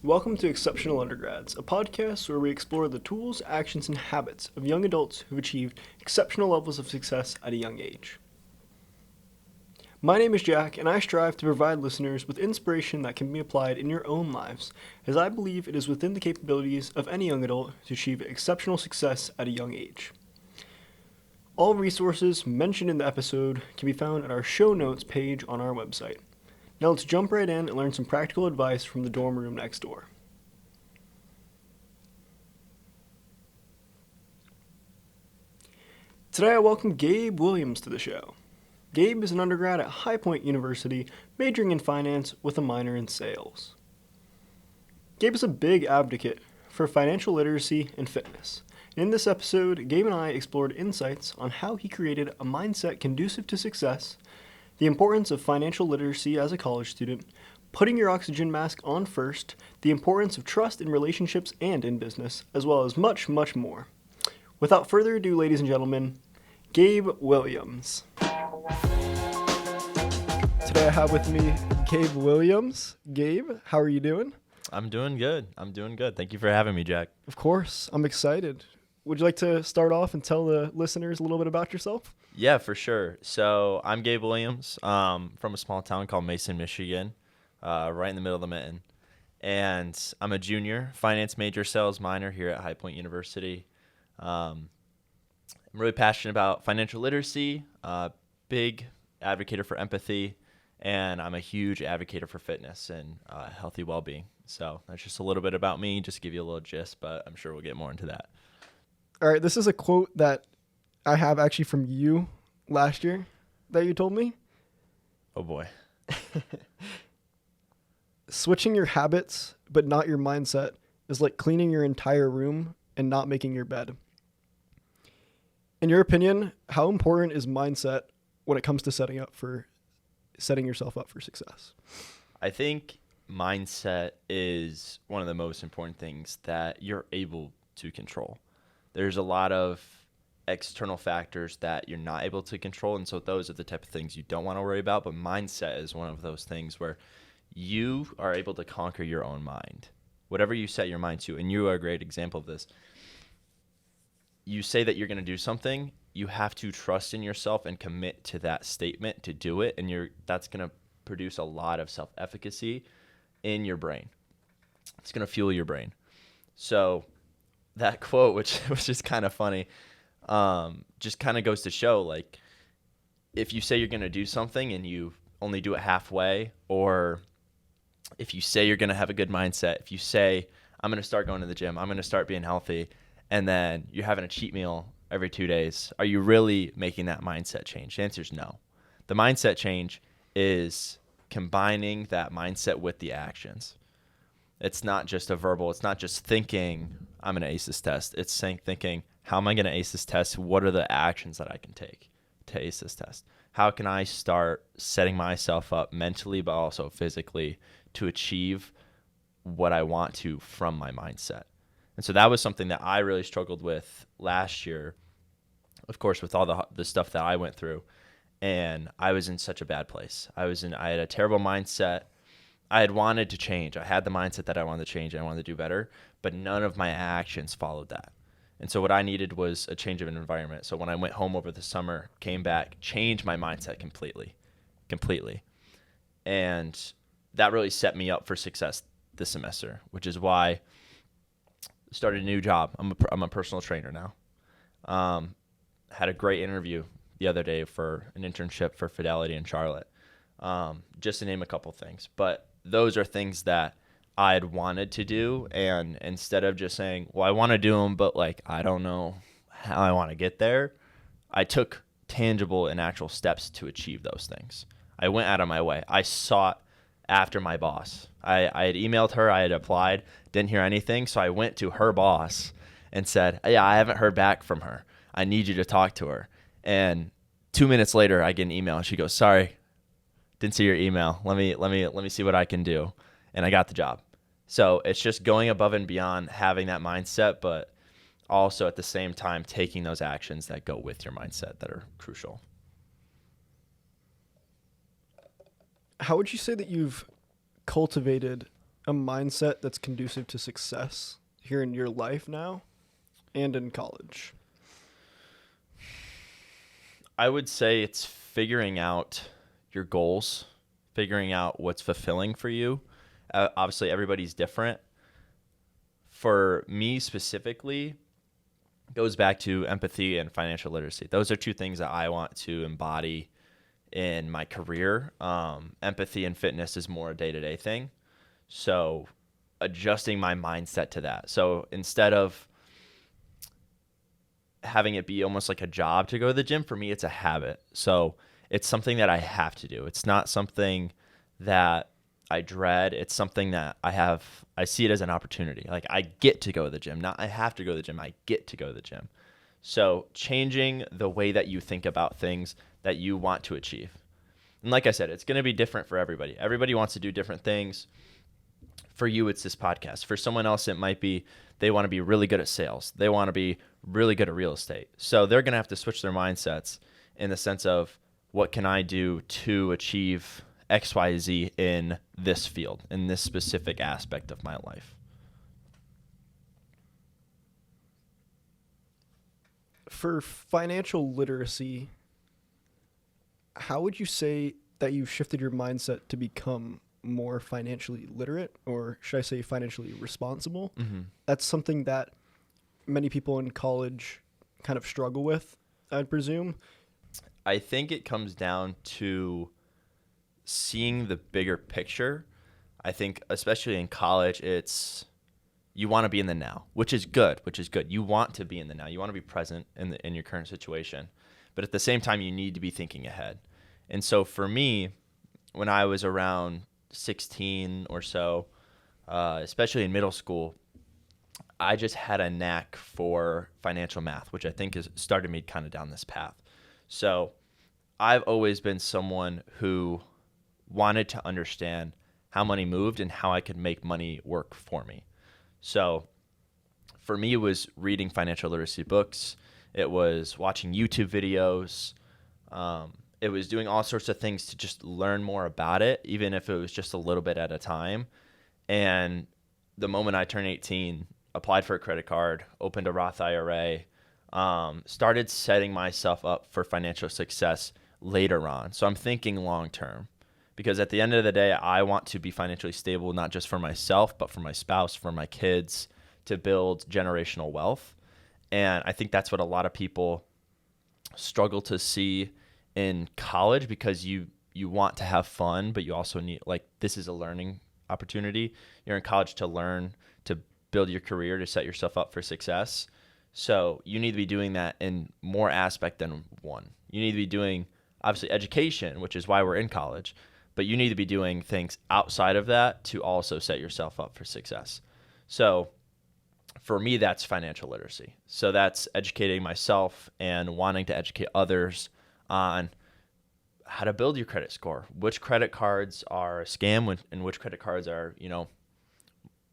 Welcome to Exceptional Undergrads, a podcast where we explore the tools, actions, and habits of young adults who've achieved exceptional levels of success at a young age. My name is Jack, and I strive to provide listeners with inspiration that can be applied in your own lives, as I believe it is within the capabilities of any young adult to achieve exceptional success at a young age. All resources mentioned in the episode can be found at our show notes page on our website. Now let's jump right in and learn some practical advice from the dorm room next door. Today I welcome Gabe Williams to the show. Gabe is an undergrad at High Point University, majoring in finance with a minor in sales. Gabe is a big advocate for financial literacy and fitness. In this episode, Gabe and I explored insights on how he created a mindset conducive to success, the importance of financial literacy as a college student, putting your oxygen mask on first, the importance of trust in relationships and in business, as well as much, much more. Without further ado, ladies and gentlemen, Gabe Williams. Today I have with me Gabe Williams. Gabe, how are you doing? I'm doing good. Thank you for having me, Jack. Of course, I'm excited. Would you like to start off and tell the listeners a little bit about yourself? Yeah, for sure. So I'm Gabe Williams from a small town called Mason, Michigan, right in the middle of the mitten. And I'm a junior, finance major, sales minor here at High Point University. I'm really passionate about financial literacy, big advocate for empathy, and I'm a huge advocate for fitness and healthy well-being. So that's just a little bit about me, just to give you a little gist, but I'm sure we'll get more into that. All right, this is a quote that I have actually from you last year that you told me. Oh boy. Switching your habits, but not your mindset, is like cleaning your entire room and not making your bed. In your opinion, how important is mindset when it comes to setting yourself up for success? I think mindset is one of the most important things that you're able to control. There's a lot of external factors that you're not able to control, and so those are the type of things you don't want to worry about, but mindset is one of those things where you are able to conquer your own mind. Whatever you set your mind to, and you are a great example of this. You say that you're going to do something, you have to trust in yourself and commit to that statement to do it, and that's going to produce a lot of self-efficacy in your brain. It's going to fuel your brain. So that quote, which was just kind of funny, just kind of goes to show, like, if you say you're going to do something and you only do it halfway, or if you say you're going to have a good mindset, if you say, I'm going to start going to the gym, I'm going to start being healthy, and then you're having a cheat meal every 2 days, are you really making that mindset change? The answer is no. The mindset change is combining that mindset with the actions. It's not just a verbal. It's not just thinking, I'm going to ace this test. It's thinking, how am I going to ace this test? What are the actions that I can take to ace this test? How can I start setting myself up mentally, but also physically, to achieve what I want to from my mindset? And so that was something that I really struggled with last year, of course, with all the stuff that I went through. And I was in such a bad place. I had a terrible mindset. I had wanted to change. I had the mindset that I wanted to change and I wanted to do better, but none of my actions followed that. And so what I needed was a change of an environment. So when I went home over the summer, came back, changed my mindset completely. And that really set me up for success this semester, which is why I started a new job. I'm a personal trainer now. Had a great interview the other day for an internship for Fidelity in Charlotte, just to name a couple things. But those are things that I had wanted to do, and instead of just saying, well, I want to do them, but like I don't know how I want to get there, I took tangible and actual steps to achieve those things. I went out of my way. I sought after my boss. I had emailed her, I had applied, didn't hear anything, so I went to her boss and said, yeah, I haven't heard back from her. I need you to talk to her. And 2 minutes later, I get an email, and she goes, sorry, didn't see your email. Let me see what I can do. And I got the job. So it's just going above and beyond having that mindset, but also at the same time taking those actions that go with your mindset that are crucial. How would you say that you've cultivated a mindset that's conducive to success here in your life now and in college? I would say it's figuring out your goals, figuring out what's fulfilling for you. Obviously, everybody's different. For me specifically, it goes back to empathy and financial literacy. Those are two things that I want to embody in my career. Empathy and fitness is more a day-to-day thing. So adjusting my mindset to that. So instead of having it be almost like a job to go to the gym, for me, it's a habit. So it's something that I have to do. It's not something that I dread. It's something that I see it as an opportunity. Like I get to go to the gym, not I have to go to the gym. I get to go to the gym. So changing the way that you think about things that you want to achieve. And like I said, it's going to be different for everybody. Everybody wants to do different things. For you, it's this podcast. For someone else, it might be they want to be really good at sales. They want to be really good at real estate. So they're going to have to switch their mindsets in the sense of what can I do to achieve XYZ in this field, in this specific aspect of my life. For financial literacy, how would you say that you shifted your mindset to become more financially literate, or should I say financially responsible? Mm-hmm. That's something that many people in college kind of struggle with, I'd presume. I think it comes down to seeing the bigger picture. I think especially in college, you want to be in the now, which is good. You want to be in the now. You want to be present in your current situation. But at the same time, you need to be thinking ahead. And so for me, when I was around 16 or so, especially in middle school, I just had a knack for financial math, which I think has started me kind of down this path. So I've always been someone who wanted to understand how money moved and how I could make money work for me. So for me, it was reading financial literacy books. It was watching YouTube videos. It was doing all sorts of things to just learn more about it, even if it was just a little bit at a time. And the moment I turned 18, applied for a credit card, opened a Roth IRA, started setting myself up for financial success later on. So I'm thinking long term, because at the end of the day, I want to be financially stable, not just for myself, but for my spouse, for my kids, to build generational wealth. And I think that's what a lot of people struggle to see in college, because you want to have fun, but you also need, like, this is a learning opportunity. You're in college to learn, to build your career, to set yourself up for success. So you need to be doing that in more aspect than one. You need to be doing, obviously, education, which is why we're in college, but you need to be doing things outside of that to also set yourself up for success. So for me, that's financial literacy. So that's educating myself and wanting to educate others on how to build your credit score, which credit cards are a scam and which credit cards are,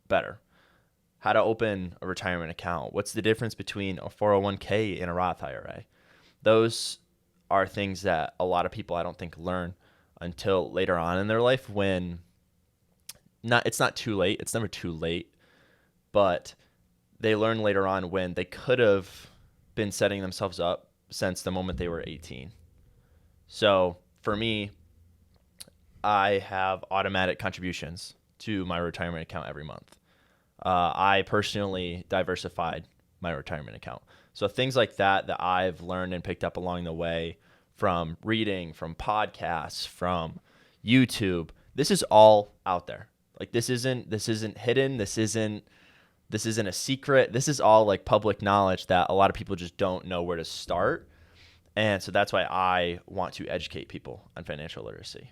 better. How to open a retirement account. What's the difference between a 401k and a Roth IRA? Those are things that a lot of people, I don't think, learn until later on in their life, when it's not too late. It's never too late, but they learn later on when they could have been setting themselves up since the moment they were 18. So for me, I have automatic contributions to my retirement account every month. I personally diversified my retirement account. So things like that I've learned and picked up along the way, from reading, from podcasts, from YouTube. This is all out there. Like this isn't hidden. This isn't a secret. This is all like public knowledge that a lot of people just don't know where to start. And so that's why I want to educate people on financial literacy.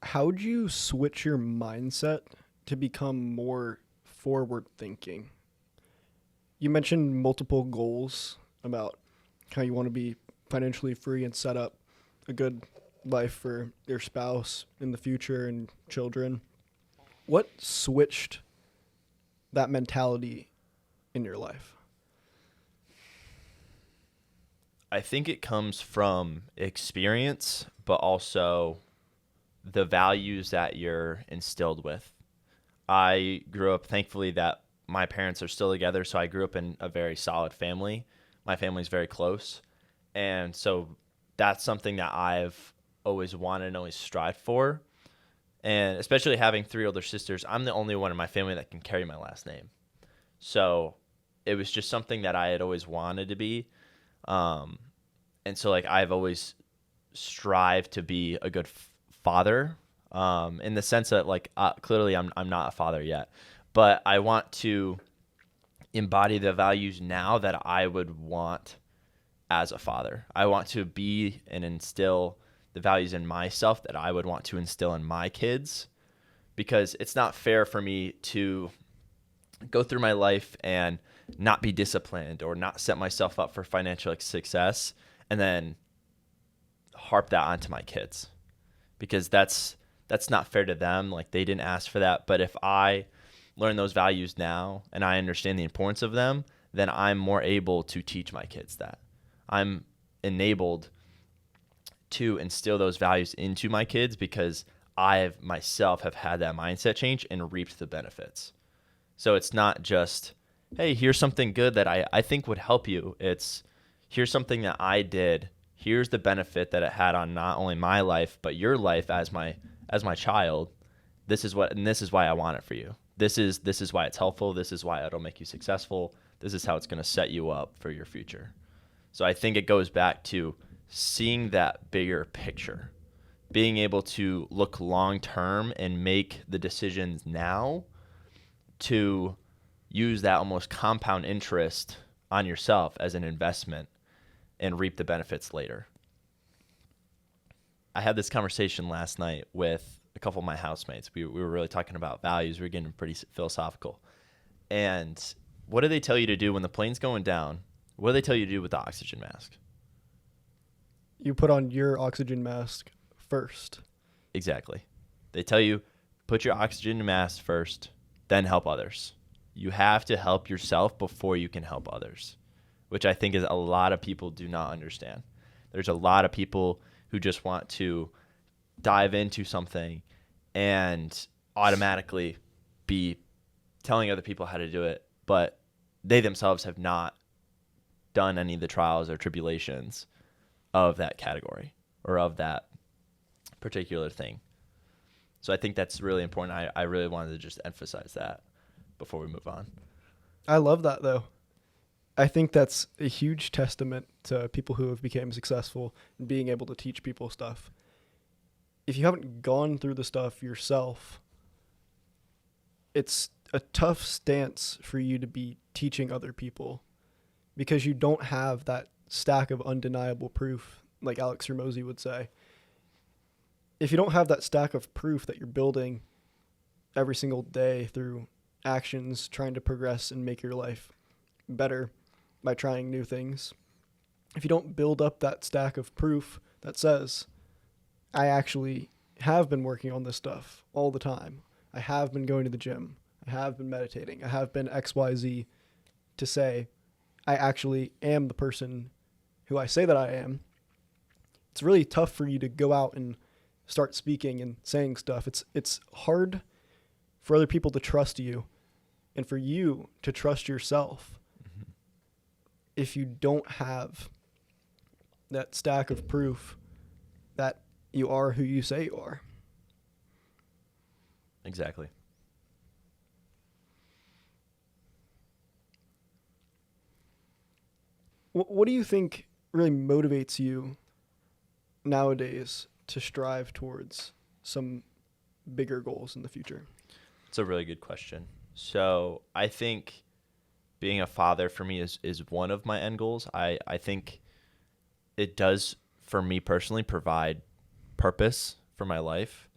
How would you switch your mindset to become more forward thinking? You mentioned multiple goals about how you want to be financially free and set up a good life for your spouse in the future and children. What switched that mentality in your life? I think it comes from experience, but also the values that you're instilled with. I grew up, thankfully, that my parents are still together, so I grew up in a very solid family. My family's very close. And so that's something that I've always wanted and always strived for. And especially having three older sisters, I'm the only one in my family that can carry my last name. So it was just something that I had always wanted to be. And so like I've always strived to be a good father, in the sense that like clearly I'm not a father yet, but I want to embody the values now that I would want as a father. I want to be and instill the values in myself that I would want to instill in my kids, because it's not fair for me to go through my life and not be disciplined or not set myself up for financial success and then harp that onto my kids, because that's not fair to them. Like they didn't ask for that. But if I learn those values now and I understand the importance of them, then I'm more able to teach my kids that. I'm enabled to instill those values into my kids because I myself have had that mindset change and reaped the benefits. So it's not just, hey, here's something good that I think would help you. It's here's something that I did. Here's the benefit that it had on not only my life, but your life as my child. This is why I want it for you. This is why it's helpful. This is why it'll make you successful. This is how it's going to set you up for your future. So I think it goes back to seeing that bigger picture, being able to look long term and make the decisions now to use that almost compound interest on yourself as an investment and reap the benefits later. I had this conversation last night with a couple of my housemates. We were really talking about values. We were getting pretty philosophical. And what do they tell you to do when the plane's going down? What do they tell you to do with the oxygen mask? You put on your oxygen mask first. Exactly. They tell you, put your oxygen mask first, then help others. You have to help yourself before you can help others, which I think is a lot of people do not understand. There's a lot of people who just want to dive into something and automatically be telling other people how to do it, but they themselves have not done any of the trials or tribulations of that category or of that particular thing. So I think that's really important. I really wanted to just emphasize that before we move on. I love that, though. I think that's a huge testament to people who have become successful and being able to teach people stuff. If you haven't gone through the stuff yourself, it's a tough stance for you to be teaching other people because you don't have that stack of undeniable proof, like Alex Ramosi would say. If you don't have that stack of proof that you're building every single day through actions, trying to progress and make your life better by trying new things, if you don't build up that stack of proof that says, I actually have been working on this stuff all the time, I have been going to the gym, I have been meditating, I have been XYZ, to say, I actually am the person who I say that I am, it's really tough for you to go out and start speaking and saying stuff. It's hard for other people to trust you and for you to trust yourself if you don't have that stack of proof that you are who you say you are. Exactly. What do you think really motivates you nowadays to strive towards some bigger goals in the future? It's a really good question. So I think being a father for me is one of my end goals. I think it does, for me personally, provide purpose for my life.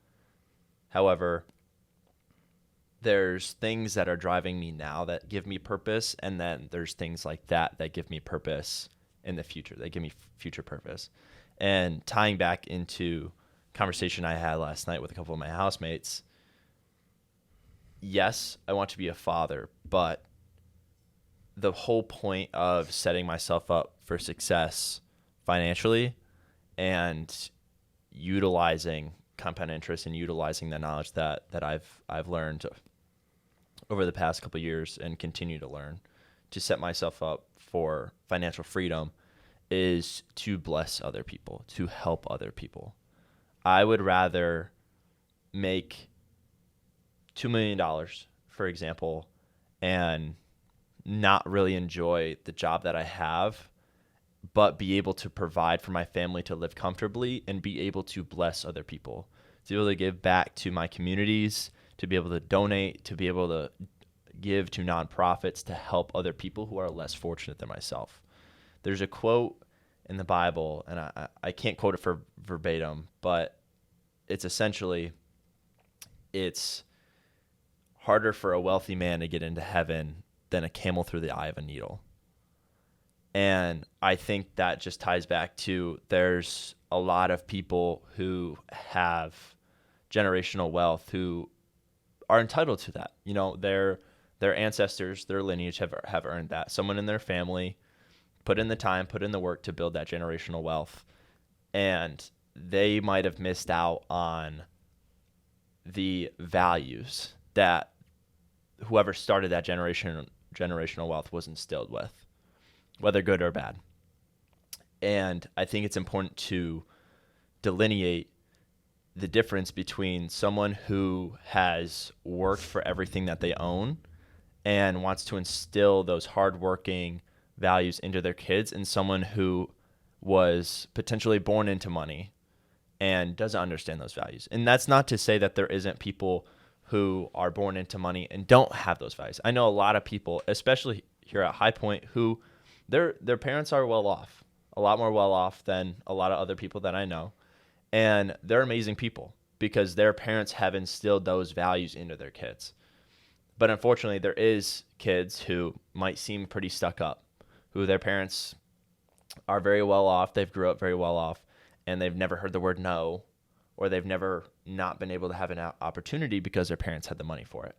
However, there's things that are driving me now that give me purpose, and then there's things like that give me purpose in the future. They give me future purpose. And tying back into conversation I had last night with a couple of my housemates, yes, I want to be a father, but the whole point of setting myself up for success financially and utilizing compound interest and utilizing the knowledge that I've learned over the past couple of years and continue to learn to set myself up for financial freedom is to bless other people, to help other people. I would rather make $2 million, for example, and not really enjoy the job that I have, but be able to provide for my family to live comfortably and be able to bless other people, to be able to give back to my communities, to be able to donate, to be able to give to nonprofits to help other people who are less fortunate than myself. There's a quote in the Bible, and I can't quote it for verbatim, but it's essentially, it's harder for a wealthy man to get into heaven than a camel through the eye of a needle. And I think that just ties back to there's a lot of people who have generational wealth who are entitled to that. You know, their ancestors, their lineage have earned that. Someone in their family put in the time, put in the work to build that generational wealth. And they might have missed out on the values that whoever started that generational wealth was instilled with, whether good or bad. And I think it's important to delineate the difference between someone who has worked for everything that they own and wants to instill those hardworking values into their kids, and someone who was potentially born into money and doesn't understand those values. And that's not to say that there isn't people who are born into money and don't have those values. I know a lot of people, especially here at High Point, who their parents are well off, a lot more well off than a lot of other people that I know. And they're amazing people because their parents have instilled those values into their kids. But unfortunately, there is kids who might seem pretty stuck up, who their parents are very well off, they've grew up very well off, and they've never heard the word no, or they've never not been able to have an opportunity because their parents had the money for it.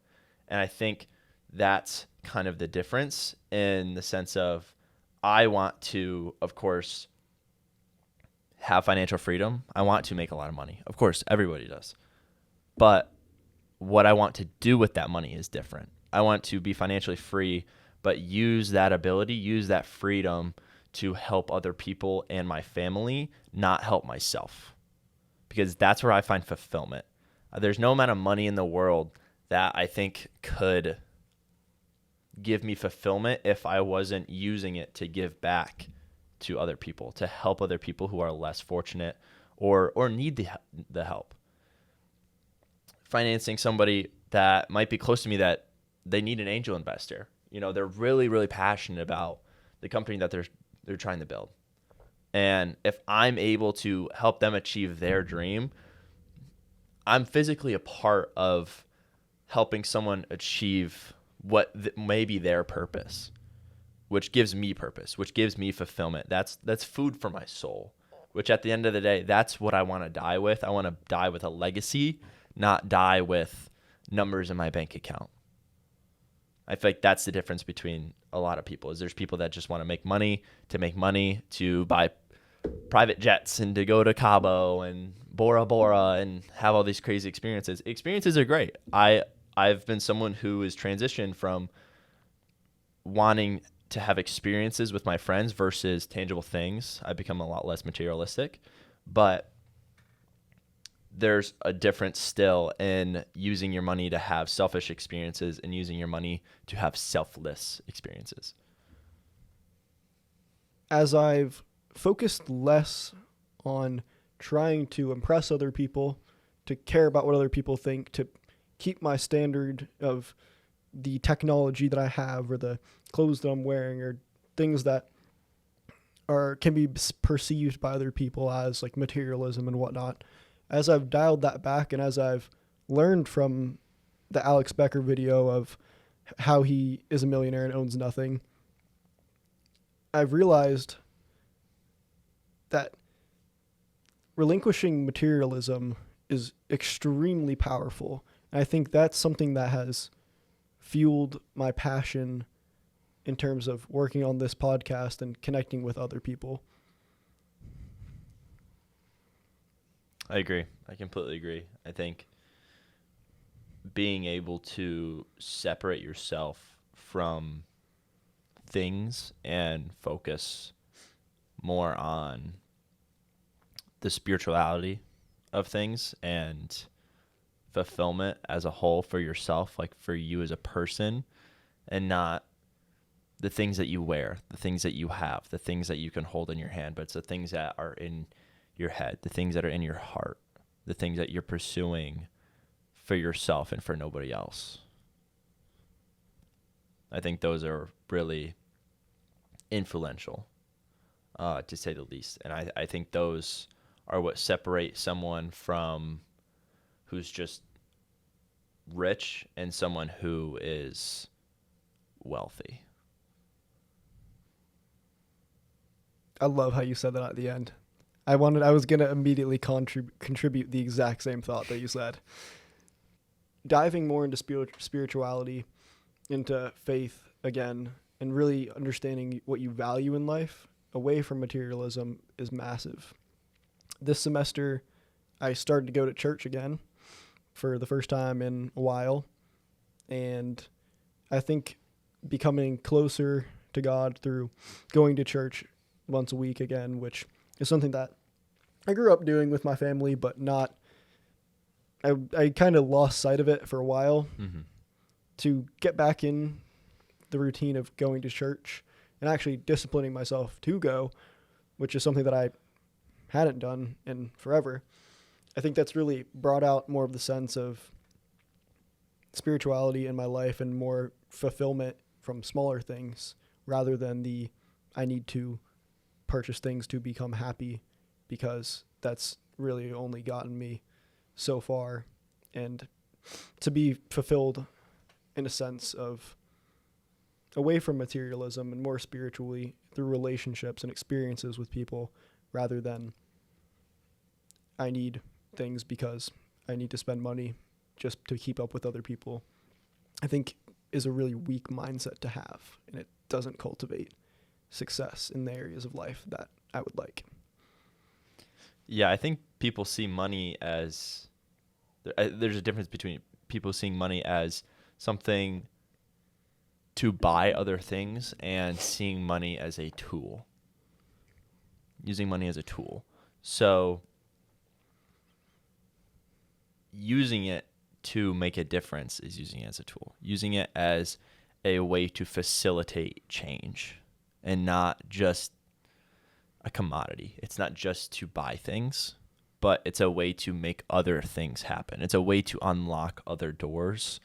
And I think that's kind of the difference, in the sense of, I want to, of course, have financial freedom. I want to make a lot of money. Of course, everybody does. But what I want to do with that money is different. I want to be financially free, but use that ability, use that freedom to help other people and my family, not help myself. Because that's where I find fulfillment. There's no amount of money in the world that I think could give me fulfillment if I wasn't using it to give back to other people, to help other people who are less fortunate or need the help. Financing somebody that might be close to me that they need an angel investor. You know, they're really, really passionate about the company that they're trying to build. And if I'm able to help them achieve their dream, I'm physically a part of helping someone achieve what may be their purpose, which gives me purpose, which gives me fulfillment. That's food for my soul, which at the end of the day, that's what I want to die with. I want to die with a legacy, not die with numbers in my bank account. I feel like that's the difference between a lot of people. Is there's people that just want to make money, to buy private jets and to go to Cabo and Bora Bora and have all these crazy experiences. Experiences are great. I've been someone who is transitioned from wanting to have experiences with my friends versus tangible things. I've become a lot less materialistic, but there's a difference still in using your money to have selfish experiences and using your money to have selfless experiences. As I've focused less on trying to impress other people, to care about what other people think, to keep my standard of the technology that I have or the clothes that I'm wearing or things that can be perceived by other people as like materialism and whatnot. As I've dialed that back and as I've learned from the Alex Becker video of how he is a millionaire and owns nothing, I've realized that relinquishing materialism is extremely powerful. And I think that's something that has fueled my passion in terms of working on this podcast and connecting with other people. I agree. I completely agree. I think being able to separate yourself from things and focus more on the spirituality of things and fulfillment as a whole for yourself, like for you as a person, and not the things that you wear, the things that you have, the things that you can hold in your hand, but it's the things that are in your head, the things that are in your heart, the things that you're pursuing for yourself and for nobody else. I think those are really influential, to say the least. And I think those are what separate someone from who's just rich and someone who is wealthy. I love how you said that at the end. I was going to immediately contribute the exact same thought that you said. Diving more into spirituality, into faith again, and really understanding what you value in life away from materialism is massive. This semester, I started to go to church again for the first time in a while, and I think becoming closer to God through going to church once a week again, which is something that I grew up doing with my family, but not. I kind of lost sight of it for a while. Mm-hmm. To get back in the routine of going to church and actually disciplining myself to go, which is something that I hadn't done in forever. I think that's really brought out more of the sense of spirituality in my life and more fulfillment from smaller things rather than the I need to purchase things to become happy, because that's really only gotten me so far. And to be fulfilled in a sense of away from materialism and more spiritually through relationships and experiences with people rather than I need things because I need to spend money just to keep up with other people, I think is a really weak mindset to have, and it doesn't cultivate success in the areas of life that I would like. Yeah, I think people see money as there's a difference between people seeing money as something to buy other things and seeing money as a tool. Using money as a tool. So using it to make a difference is using it as a tool. Using it as a way to facilitate change and not just a commodity. It's not just to buy things, but it's a way to make other things happen. It's a way to unlock other doors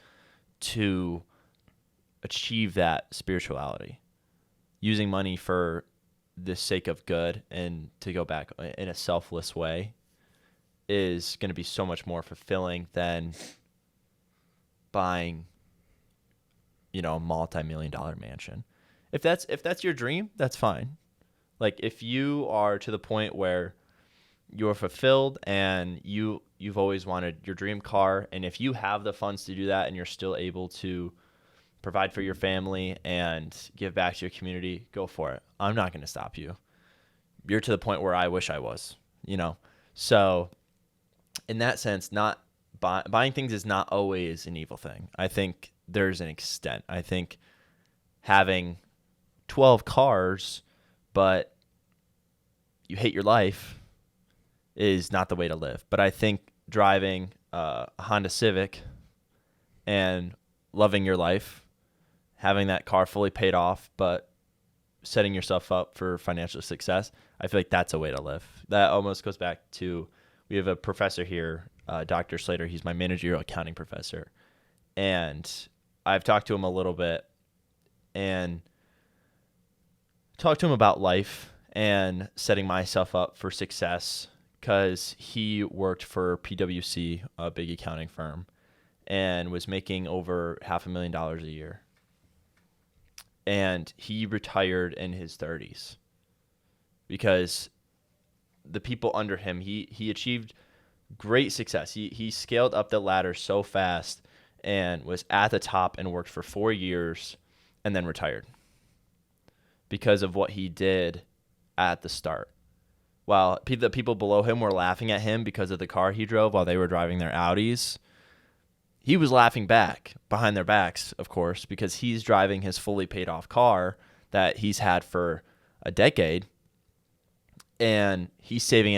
to achieve that spirituality. Using money for the sake of good and to go back in a selfless way is going to be so much more fulfilling than buying, a multi-million-dollar mansion. If that's your dream, that's fine. Like if you are to the point where you're fulfilled and you've always wanted your dream car, and if you have the funds to do that and you're still able to provide for your family and give back to your community, go for it. I'm not going to stop you. You're to the point where I wish I was, So in that sense, not buying things is not always an evil thing. I think there's an extent. I think having 12 cars, but you hate your life is not the way to live. But I think driving a Honda Civic and loving your life, having that car fully paid off, but setting yourself up for financial success, I feel like that's a way to live. That almost goes back to, we have a professor here, Dr. Slater. He's my managerial accounting professor. And I've talked to him a little bit and talked to him about life and setting myself up for success, because he worked for PwC, a big accounting firm, and was making over $500,000 a year. And he retired in his 30s because the people under him, he achieved great success. He scaled up the ladder so fast and was at the top and worked for 4 years and then retired because of what he did at the start. while the people below him were laughing at him because of the car he drove while they were driving their Audis, he was laughing back behind their backs, of course, because he's driving his fully paid off car that he's had for a decade, and he's saving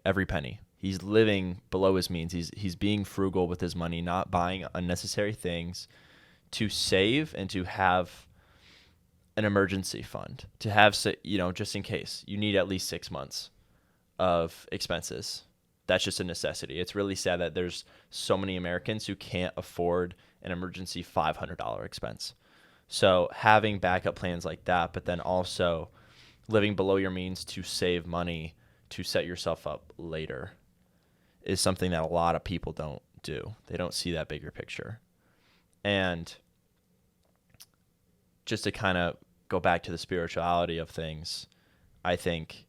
every penny. He's living below his means. He's being frugal with his money, not buying unnecessary things, to save and to have an emergency fund, to have, just in case you need at least 6 months of expenses. That's just a necessity. It's really sad that there's so many Americans who can't afford an emergency $500 expense. So having backup plans like that, but then also living below your means to save money to set yourself up later, is something that a lot of people don't do. They don't see that bigger picture. And just to kind of go back to the spirituality of things, I think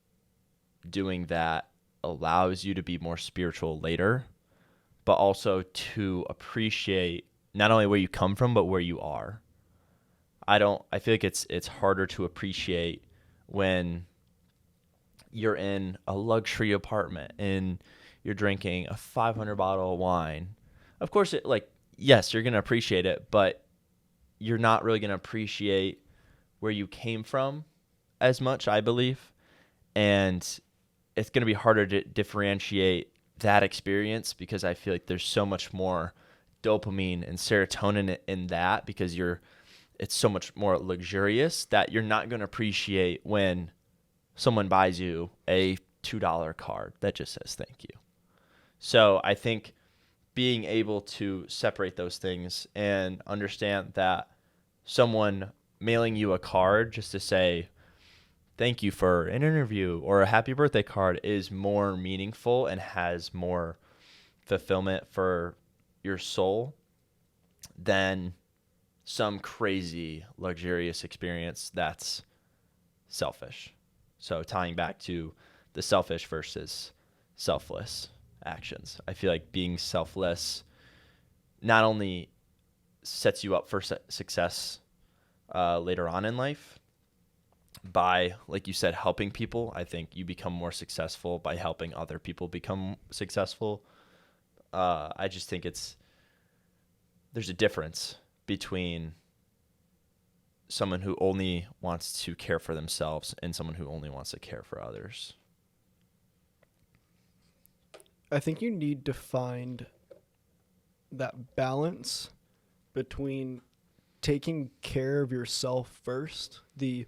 doing that allows you to be more spiritual later, but also to appreciate not only where you come from, but where you are. I feel like it's harder to appreciate when you're in a luxury apartment and you're drinking a 500 bottle of wine. Of course, yes, you're going to appreciate it, but you're not really going to appreciate where you came from as much, I believe. And it's going to be harder to differentiate that experience, because I feel like there's so much more dopamine and serotonin in that, because it's so much more luxurious, that you're not going to appreciate when someone buys you a $2 card that just says thank you. So I think being able to separate those things and understand that someone mailing you a card just to say thank you for an interview or a happy birthday card is more meaningful and has more fulfillment for your soul than some crazy luxurious experience that's selfish. So tying back to the selfish versus selfless actions, I feel like being selfless not only sets you up for success later on in life by, like you said, helping people. I think you become more successful by helping other people become successful. I just think there's a difference between someone who only wants to care for themselves and someone who only wants to care for others. I think you need to find that balance between taking care of yourself first, the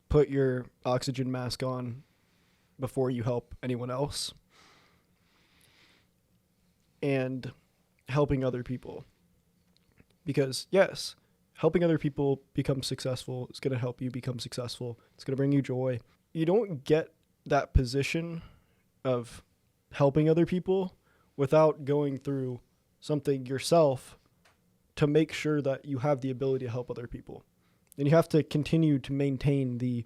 put your oxygen mask on before you help anyone else, and helping other people. Because, yes, helping other people become successful is going to help you become successful. It's going to bring you joy. You don't get that position of helping other people without going through something yourself to make sure that you have the ability to help other people. And you have to continue to maintain the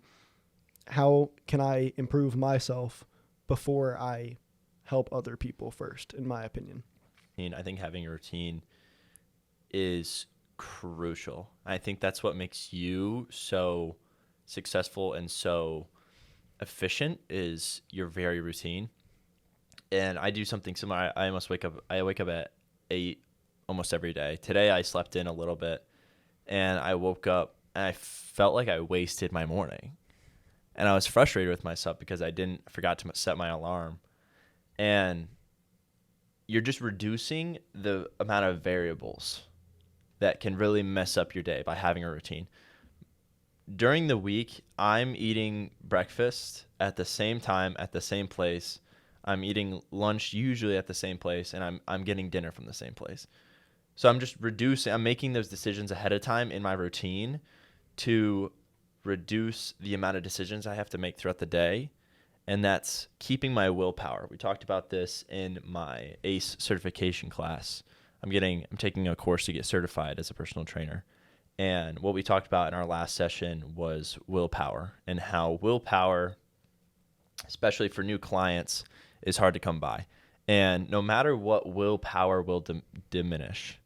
how can I improve myself before I help other people first, in my opinion. I think having a routine is crucial. I think that's what makes you so successful and so efficient, is your very routine. And I do something similar. I wake up at 8 almost every day. Today I slept in a little bit, and I woke up and I felt like I wasted my morning. And I was frustrated with myself because I forgot to set my alarm. And you're just reducing the amount of variables that can really mess up your day by having a routine. During the week, I'm eating breakfast at the same time, at the same place. I'm eating lunch usually at the same place, and I'm getting dinner from the same place. So I'm making those decisions ahead of time in my routine to reduce the amount of decisions I have to make throughout the day. And that's keeping my willpower. We talked about this in my ACE certification class. I'm taking a course to get certified as a personal trainer. And what we talked about in our last session was willpower, and how willpower, especially for new clients, is hard to come by. And no matter what, willpower will diminish.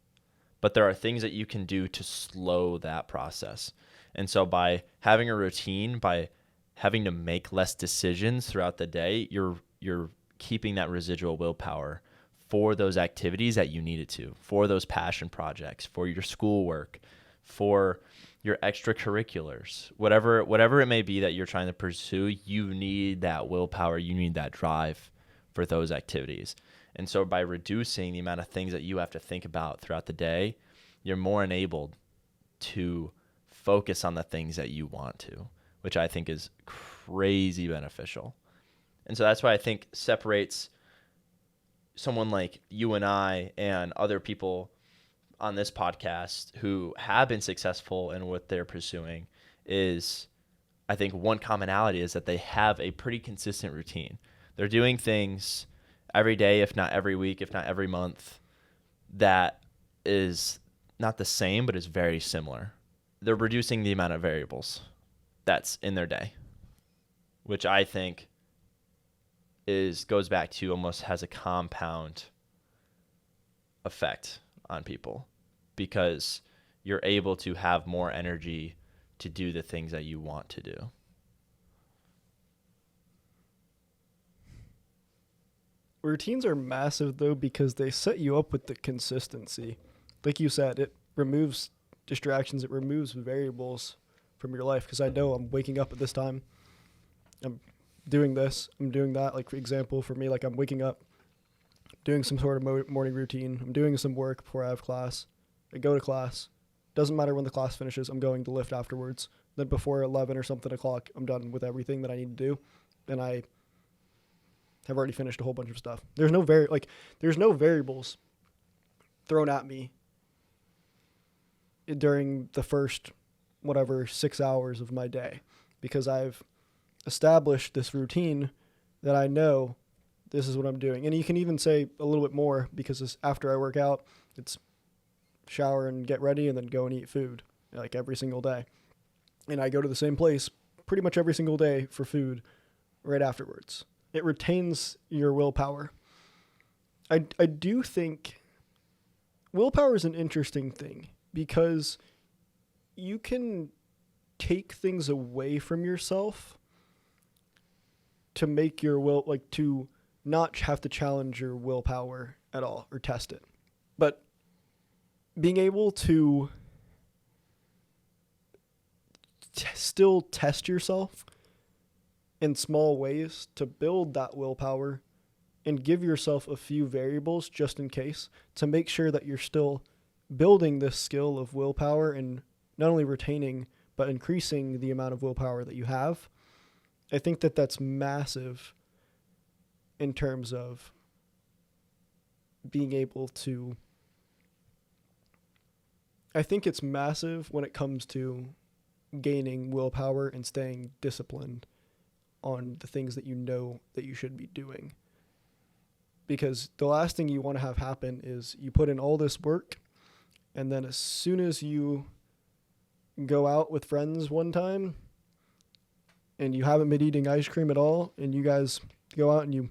But there are things that you can do to slow that process. And so by having a routine, by having to make less decisions throughout the day, you're keeping that residual willpower for those activities that you needed to, for those passion projects, for your schoolwork, for your extracurriculars, whatever it may be that you're trying to pursue. You need that willpower, you need that drive for those activities. And so by reducing the amount of things that you have to think about throughout the day, you're more enabled to focus on the things that you want to, which I think is crazy beneficial. And so that's why I think separates someone like you and I and other people on this podcast who have been successful in what they're pursuing is, I think one commonality is that they have a pretty consistent routine. They're doing things every day, if not every week, if not every month, that is not the same, but is very similar. They're reducing the amount of variables that's in their day, which I think goes back to almost has a compound effect on people, because you're able to have more energy to do the things that you want to do. Routines are massive, though, because they set you up with the consistency. Like you said, it removes distractions, it removes variables from your life, because I know I'm waking up at this time, I'm doing this, I'm doing that. Like, for example, for me, like I'm waking up, doing some sort of morning routine, I'm doing some work before I have class, I go to class, doesn't matter when the class finishes, I'm going to lift afterwards. Then before 11 or something o'clock, I'm done with everything that I need to do, and I have already finished a whole bunch of stuff. There's no variables thrown at me during the first 6 hours of my day, because I've established this routine that I know this is what I'm doing. And you can even say a little bit more, because after I work out, it's shower and get ready and then go and eat food, like every single day. And I go to the same place pretty much every single day for food right afterwards. It retains your willpower. I do think willpower is an interesting thing, because you can take things away from yourself to make your to not have to challenge your willpower at all or test it. But being able to still test yourself in small ways to build that willpower and give yourself a few variables just in case, to make sure that you're still building this skill of willpower and not only retaining but increasing the amount of willpower that you have. I think that that's massive in terms of being able to, I think it's massive when it comes to gaining willpower and staying disciplined on the things that you know that you should be doing. Because the last thing you want to have happen is you put in all this work, and then as soon as you go out with friends one time and you haven't been eating ice cream at all, and you guys go out and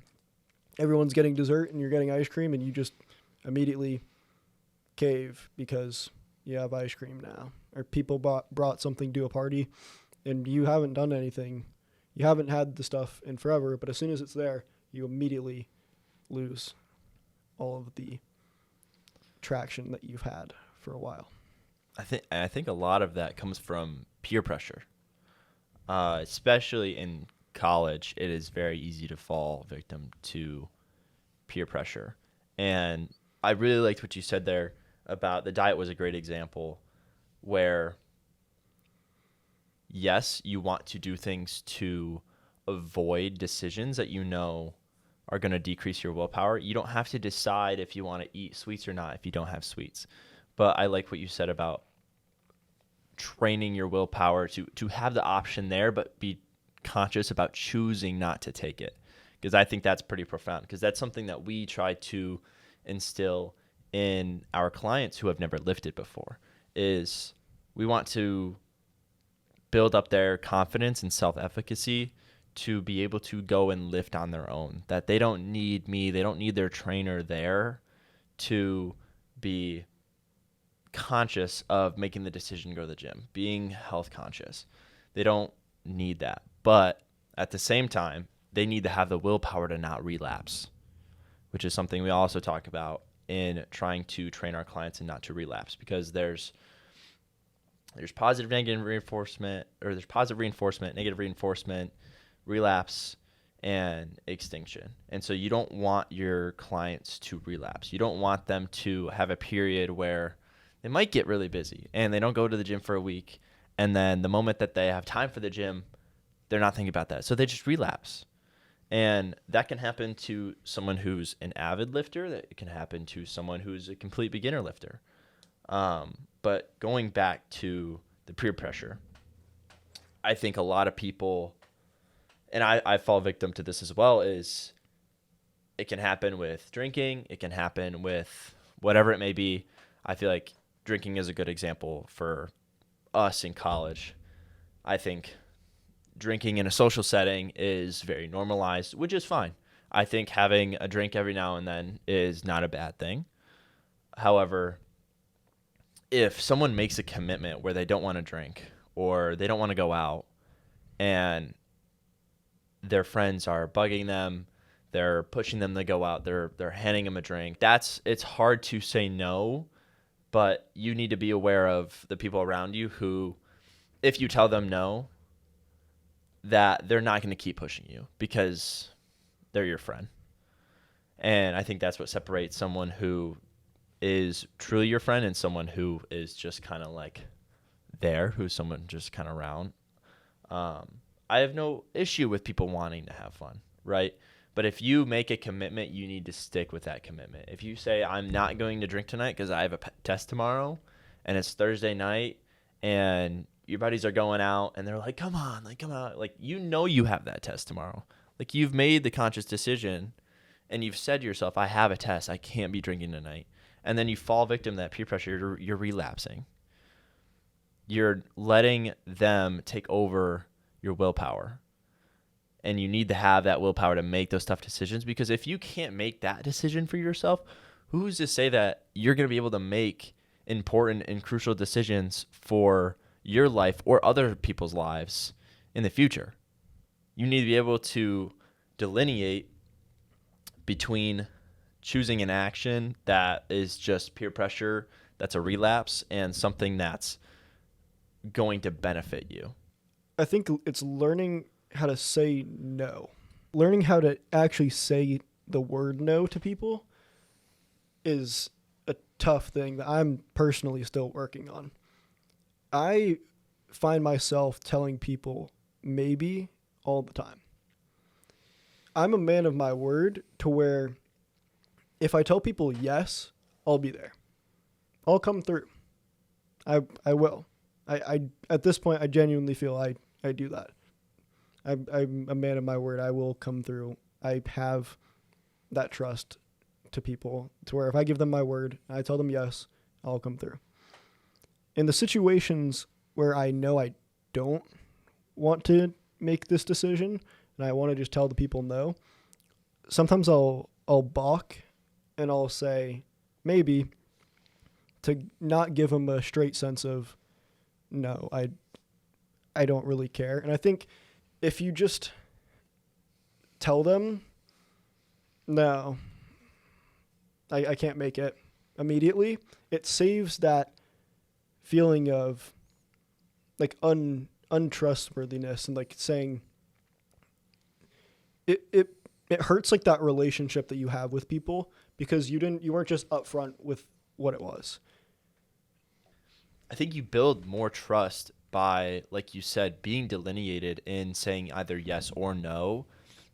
everyone's getting dessert and you're getting ice cream, and you just immediately cave because you have ice cream now, or people brought something to a party and you haven't done anything. You haven't had the stuff in forever, but as soon as it's there, you immediately lose all of the traction that you've had for a while. I think a lot of that comes from peer pressure, especially in college. It is very easy to fall victim to peer pressure, and I really liked what you said there about the diet. Was a great example where, yes, you want to do things to avoid decisions that you know are going to decrease your willpower. You don't have to decide if you want to eat sweets or not if you don't have sweets. But I like what you said about training your willpower to have the option there, but be conscious about choosing not to take it. Because I think that's pretty profound, because that's something that we try to instill in our clients who have never lifted before, is we want to build up their confidence and self-efficacy to be able to go and lift on their own, that they don't need me, they don't need their trainer there to be conscious of making the decision to go to the gym, being health conscious. They don't need that. But at the same time, they need to have the willpower to not relapse, which is something we also talk about in trying to train our clients and not to relapse, because there's positive, negative reinforcement, or there's positive reinforcement, negative reinforcement, relapse, and extinction. And so you don't want your clients to relapse. You don't want them to have a period where they might get really busy and they don't go to the gym for a week. And then the moment that they have time for the gym, they're not thinking about that. So they just relapse. And that can happen to someone who's an avid lifter. That can happen to someone who's a complete beginner lifter. But going back to the peer pressure, I think a lot of people, and I fall victim to this as well, is it can happen with drinking. It can happen with whatever it may be. I feel like drinking is a good example for us in college. I think drinking in a social setting is very normalized, which is fine. I think having a drink every now and then is not a bad thing. However, if someone makes a commitment where they don't want to drink or they don't want to go out and their friends are bugging them, they're pushing them to go out, they're handing them a drink, it's hard to say no, but you need to be aware of the people around you who, if you tell them no, that they're not going to keep pushing you because they're your friend. And I think that's what separates someone who is truly your friend and someone who is just kind of like there, who's someone just kind of around. I have no issue with people wanting to have fun, right? But if you make a commitment, you need to stick with that commitment. If you say, I'm not going to drink tonight because I have a test tomorrow and it's Thursday night and your buddies are going out and they're like, come on, like, come out. Like, you know, you have that test tomorrow. Like, you've made the conscious decision and you've said to yourself, I have a test. I can't be drinking tonight. And then you fall victim to that peer pressure. You're relapsing. You're letting them take over your willpower. And you need to have that willpower to make those tough decisions, because if you can't make that decision for yourself, who's to say that you're going to be able to make important and crucial decisions for your life or other people's lives in the future? You need to be able to delineate between choosing an action that is just peer pressure, that's a relapse, and something that's going to benefit you. I think it's learning how to say no. Learning how to actually say the word no to people is a tough thing that I'm personally still working on. I find myself telling people maybe all the time. I'm a man of my word to where if I tell people yes, I'll be there. I'll come through. I will. I at this point, I genuinely feel I do that. I'm a man of my word. I will come through. I have that trust to people to where if I give them my word, I tell them yes, I'll come through. In the situations where I know I don't want to make this decision and I want to just tell the people no, sometimes I'll balk and I'll say maybe, to not give them a straight sense of no, I don't really care. And I think if you just tell them no, I can't make it immediately, it saves that feeling of like untrustworthiness and like saying it hurts like that relationship that you have with people because you weren't just upfront with what it was. I think you build more trust by, like you said, being delineated in saying either yes or no.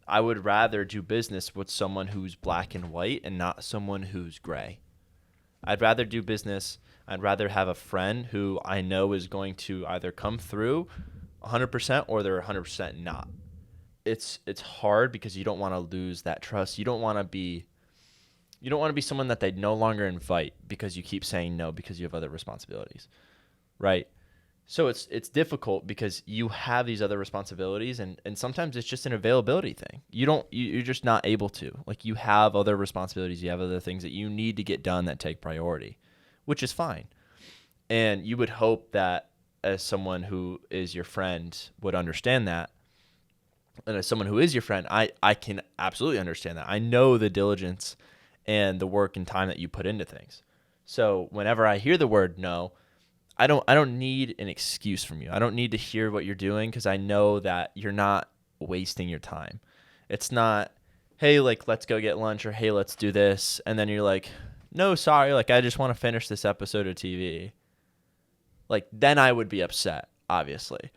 I would rather do business with someone who's black and white and not someone who's gray. I'd rather do business. I'd rather have a friend who I know is going to either come through 100% or they're 100% not. It's hard because you don't want to lose that trust. You don't want to be someone that they no longer invite because you keep saying no because you have other responsibilities, right? So it's difficult because you have these other responsibilities and sometimes it's just an availability thing. You're just not able to. Like, you have other responsibilities, you have other things that you need to get done that take priority, which is fine. And you would hope that as someone who is your friend would understand that, And as someone who is your friend, I can absolutely understand that. I know the diligence and the work and time that you put into things. So whenever I hear the word no, I don't need an excuse from you. I don't need to hear what you're doing because I know that you're not wasting your time. It's not, hey, like, let's go get lunch, or hey, let's do this. And then you're like, no, sorry, like, I just want to finish this episode of TV. Like, then I would be upset, obviously.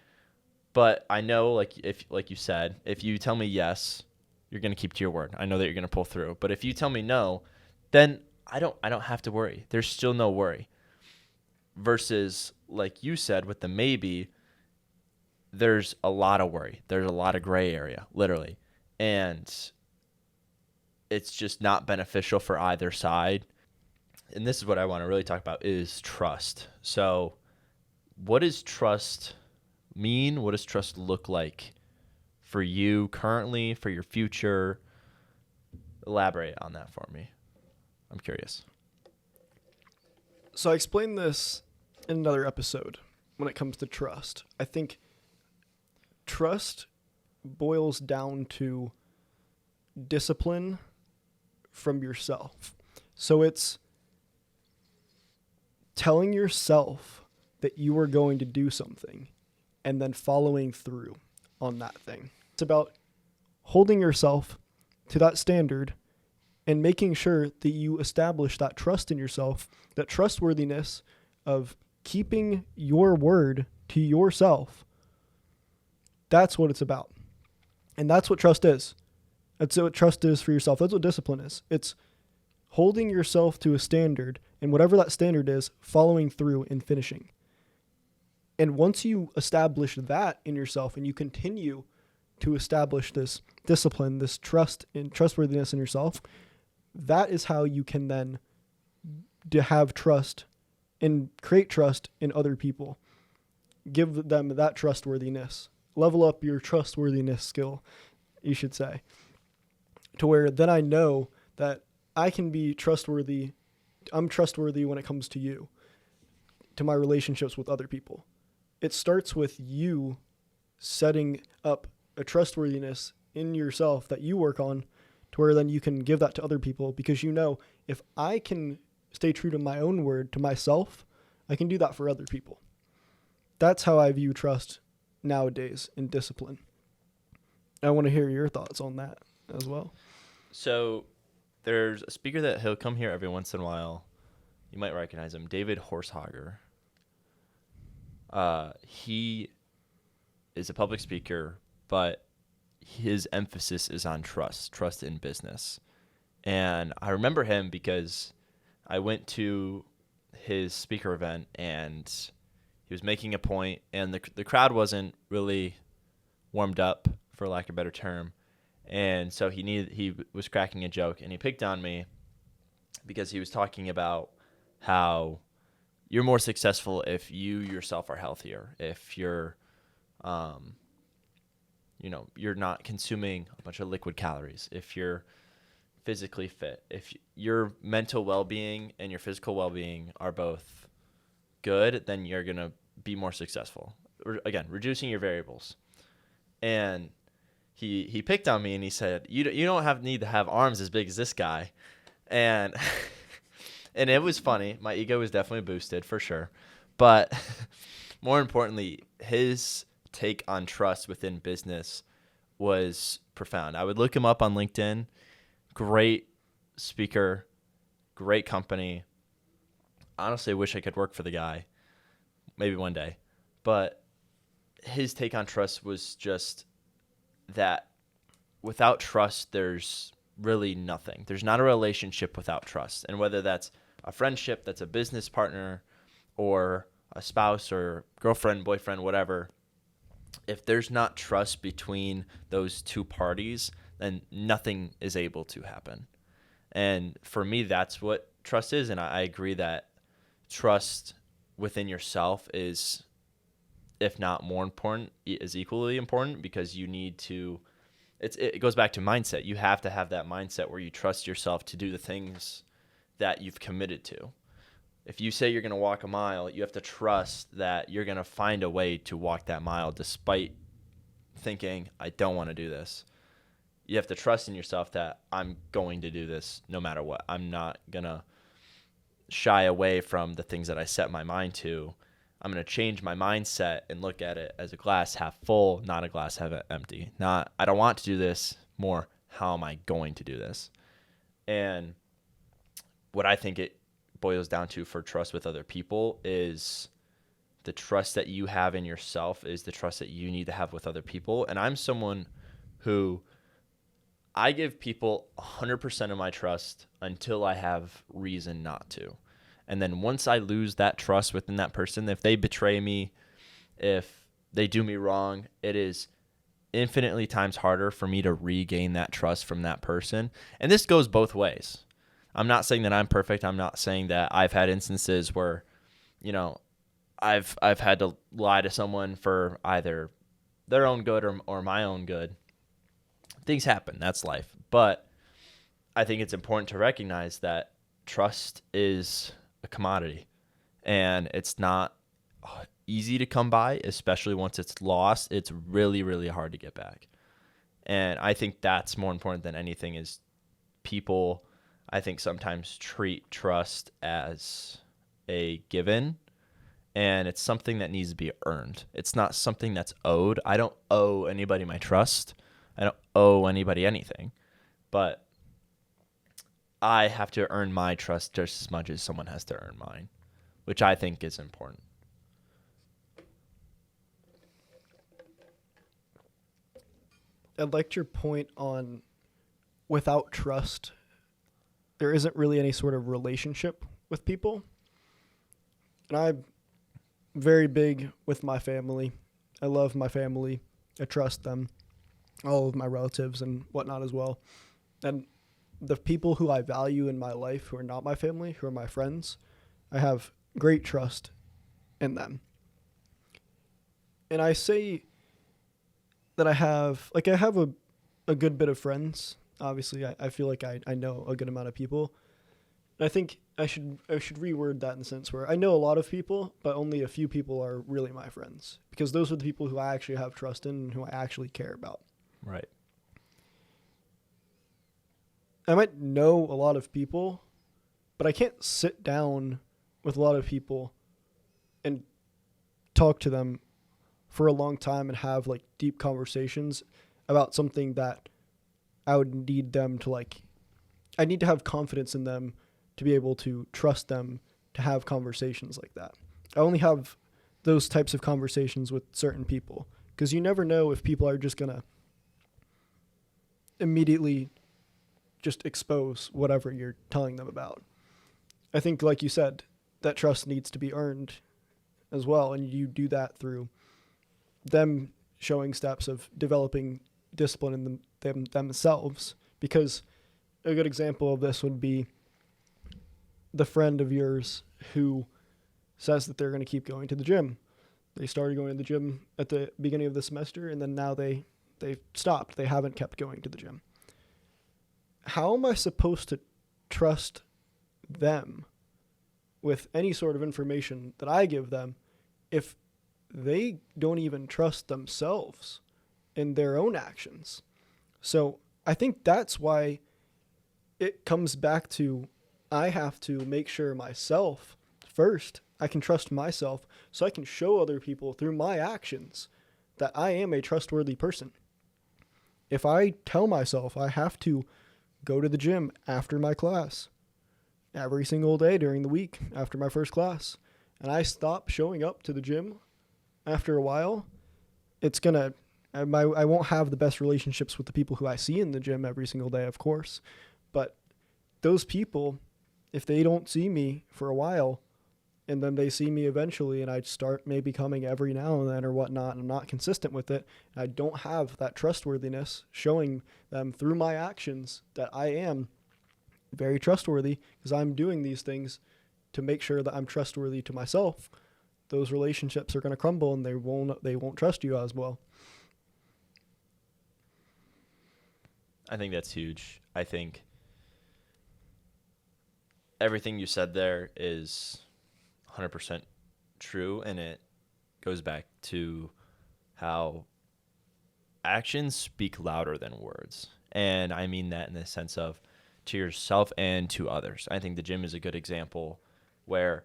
But I know, like you said, if you tell me yes, you're gonna keep to your word. I know that you're gonna pull through. But if you tell me no, then I don't have to worry. There's still no worry. Versus, like you said, with the maybe, there's a lot of worry. There's a lot of gray area, literally. And it's just not beneficial for either side. And this is what I want to really talk about is trust. So what does trust mean? What does trust look like for you currently, for your future? Elaborate on that for me. I'm curious. So I explained this in another episode when it comes to trust. I think trust boils down to discipline from yourself. So it's telling yourself that you are going to do something and then following through on that thing. It's about holding yourself to that standard and making sure that you establish that trust in yourself, that trustworthiness of keeping your word to yourself. That's what it's about. And that's what trust is. That's what trust is for yourself. That's what discipline is. It's holding yourself to a standard, and whatever that standard is, following through and finishing. And once you establish that in yourself and you continue to establish this discipline, this trust and trustworthiness in yourself, that is how you can then have trust and create trust in other people. Give them that trustworthiness. Level up your trustworthiness skill, you should say, to where then I know that I can be trustworthy. I'm trustworthy when it comes to you, to my relationships with other people. It starts with you setting up a trustworthiness in yourself that you work on, to where then you can give that to other people, because you know, if I can stay true to my own word, to myself, I can do that for other people. That's how I view trust nowadays in discipline. I want to hear your thoughts on that as well. So there's a speaker that he'll come here every once in a while. You might recognize him, David Horshauger. He is a public speaker, but his emphasis is on trust in business. And I remember him because I went to his speaker event and he was making a point, and the crowd wasn't really warmed up, for lack of a better term. And so he was cracking a joke, and he picked on me because he was talking about how you're more successful if you yourself are healthier, if you're you're not consuming a bunch of liquid calories, if you're physically fit, if your mental well-being and your physical well-being are both good, then you're going to be more successful. Again, reducing your variables. And he picked on me and he said, you don't need to have arms as big as this guy. And and it was funny. My ego was definitely boosted for sure. But more importantly, his take on trust within business was profound. I would look him up on LinkedIn. Great speaker, great company. Honestly, I wish I could work for the guy. Maybe one day. But his take on trust was just that without trust, there's really nothing. There's not a relationship without trust. And whether that's a friendship, that's a business partner, or a spouse or girlfriend, boyfriend, whatever, if there's not trust between those two parties, then nothing is able to happen. And for me, that's what trust is. And I agree that trust within yourself is, if not more important, is equally important, because you need to, it goes back to mindset. You have to have that mindset where you trust yourself to do the things that you've committed to. If you say you're going to walk a mile, you have to trust that you're going to find a way to walk that mile despite thinking, I don't want to do this. You have to trust in yourself that I'm going to do this no matter what. I'm not going to shy away from the things that I set my mind to. I'm going to change my mindset and look at it as a glass half full, not a glass half empty. Not, I don't want to do this, more, how am I going to do this? And what I think it boils down to for trust with other people is the trust that you have in yourself is the trust that you need to have with other people. And I'm someone who I give people 100% of my trust until I have reason not to. And then once I lose that trust within that person, if they betray me, if they do me wrong, it is infinitely times harder for me to regain that trust from that person. And this goes both ways. I'm not saying that I'm perfect. I'm not saying that I've had instances where, I've had to lie to someone for either their own good or my own good. Things happen. That's life. But I think it's important to recognize that trust is a commodity, and it's not easy to come by, especially once it's lost. It's really, really hard to get back. And I think that's more important than anything is people, I think, sometimes treat trust as a given, and it's something that needs to be earned. It's not something that's owed. I don't owe anybody my trust. I don't owe anybody anything, but I have to earn my trust just as much as someone has to earn mine, which I think is important. I liked your point on without trust, there isn't really any sort of relationship with people. And I'm very big with my family. I love my family. I trust them, all of my relatives and whatnot as well. And the people who I value in my life who are not my family, who are my friends, I have great trust in them. And I say that I have a good bit of friends. Obviously, I feel like I know a good amount of people. And I think I should reword that in the sense where I know a lot of people, but only a few people are really my friends. Because those are the people who I actually have trust in and who I actually care about. Right. I might know a lot of people, but I can't sit down with a lot of people and talk to them for a long time and have like deep conversations about something that I would need them to I need to have confidence in them to be able to trust them to have conversations like that. I only have those types of conversations with certain people because you never know if people are just going to immediately just expose whatever you're telling them about. I think, like you said, that trust needs to be earned as well, and you do that through them showing steps of developing discipline in themselves. Because a good example of this would be the friend of yours who says that they're going to keep going to the gym. They started going to the gym at the beginning of the semester, and then now they've stopped. They haven't kept going to the gym. How am I supposed to trust them with any sort of information that I give them if they don't even trust themselves in their own actions? So I think that's why it comes back to I have to make sure myself first, I can trust myself so I can show other people through my actions that I am a trustworthy person. If I tell myself I have to go to the gym after my class every single day during the week after my first class, and I stop showing up to the gym after a while, I won't have the best relationships with the people who I see in the gym every single day, of course. But those people, if they don't see me for a while, and then they see me eventually, and I start maybe coming every now and then or whatnot, and I'm not consistent with it, and I don't have that trustworthiness showing them through my actions that I am very trustworthy because I'm doing these things to make sure that I'm trustworthy to myself, those relationships are going to crumble and they won't trust you as well. I think that's huge. I think everything you said there is 100% true, and it goes back to how actions speak louder than words. And I mean that in the sense of to yourself and to others. I think the gym is a good example where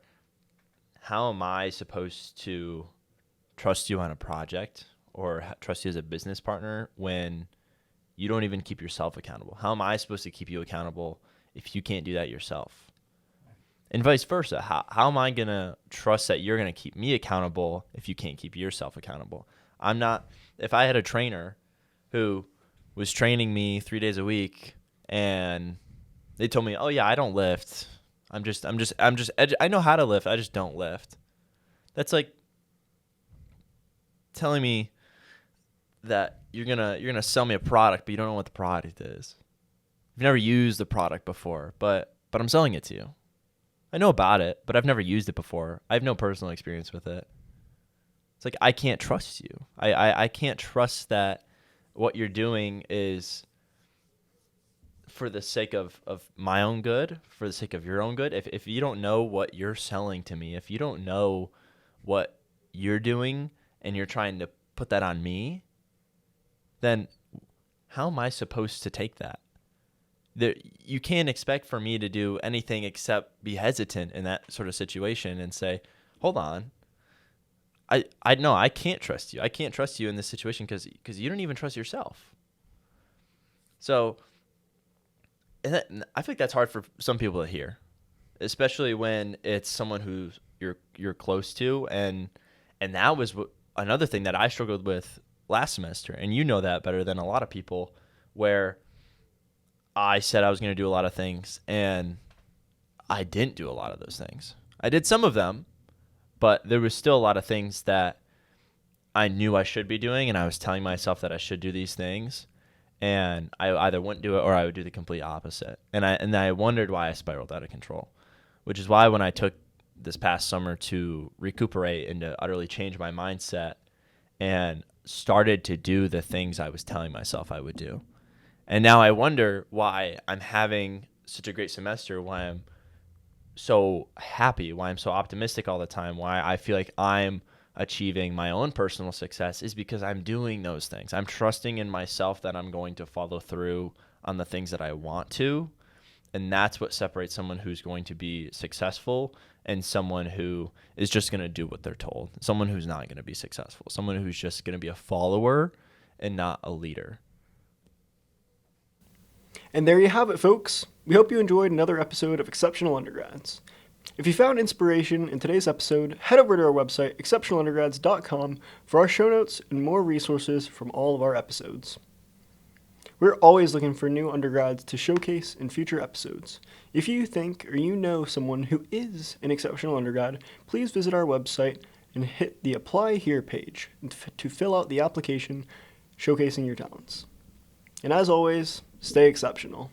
how am I supposed to trust you on a project or trust you as a business partner when you don't even keep yourself accountable? How am I supposed to keep you accountable if you can't do that yourself? And vice versa. How am I going to trust that you're going to keep me accountable if you can't keep yourself accountable? If I had a trainer who was training me 3 days a week and they told me, oh yeah, I don't lift. I know how to lift. I just don't lift. That's like telling me that you're gonna sell me a product, but you don't know what the product is. You've never used the product before, but I'm selling it to you. I know about it, but I've never used it before. I have no personal experience with it. It's like I can't trust you. I can't trust that what you're doing is for the sake of my own good, for the sake of your own good. If you don't know what you're selling to me, if you don't know what you're doing and you're trying to put that on me, then how am I supposed to take that? You can't expect for me to do anything except be hesitant in that sort of situation and say, hold on, I know I can't trust you. I can't trust you in this situation because you don't even trust yourself. So I feel like that's hard for some people to hear, especially when it's someone who you're close to, and that was another thing that I struggled with last semester, and you know that better than a lot of people, where I said I was going to do a lot of things, and I didn't do a lot of those things. I did some of them, but there was still a lot of things that I knew I should be doing, and I was telling myself that I should do these things, and I either wouldn't do it or I would do the complete opposite. And I wondered why I spiraled out of control, which is why when I took this past summer to recuperate and to utterly change my mindset and started to do the things I was telling myself I would do. And now I wonder why I'm having such a great semester, why I'm so happy, why I'm so optimistic all the time, why I feel like I'm achieving my own personal success is because I'm doing those things. I'm trusting in myself that I'm going to follow through on the things that I want to. And that's what separates someone who's going to be successful and someone who is just going to do what they're told. Someone who's not going to be successful. Someone who's just going to be a follower and not a leader. And there you have it, folks. We hope you enjoyed another episode of Exceptional Undergrads. If you found inspiration in today's episode, head over to our website, exceptionalundergrads.com, for our show notes and more resources from all of our episodes. We're always looking for new undergrads to showcase in future episodes. If you think or you know someone who is an exceptional undergrad, please visit our website and hit the Apply Here page to fill out the application showcasing your talents. And as always, stay exceptional.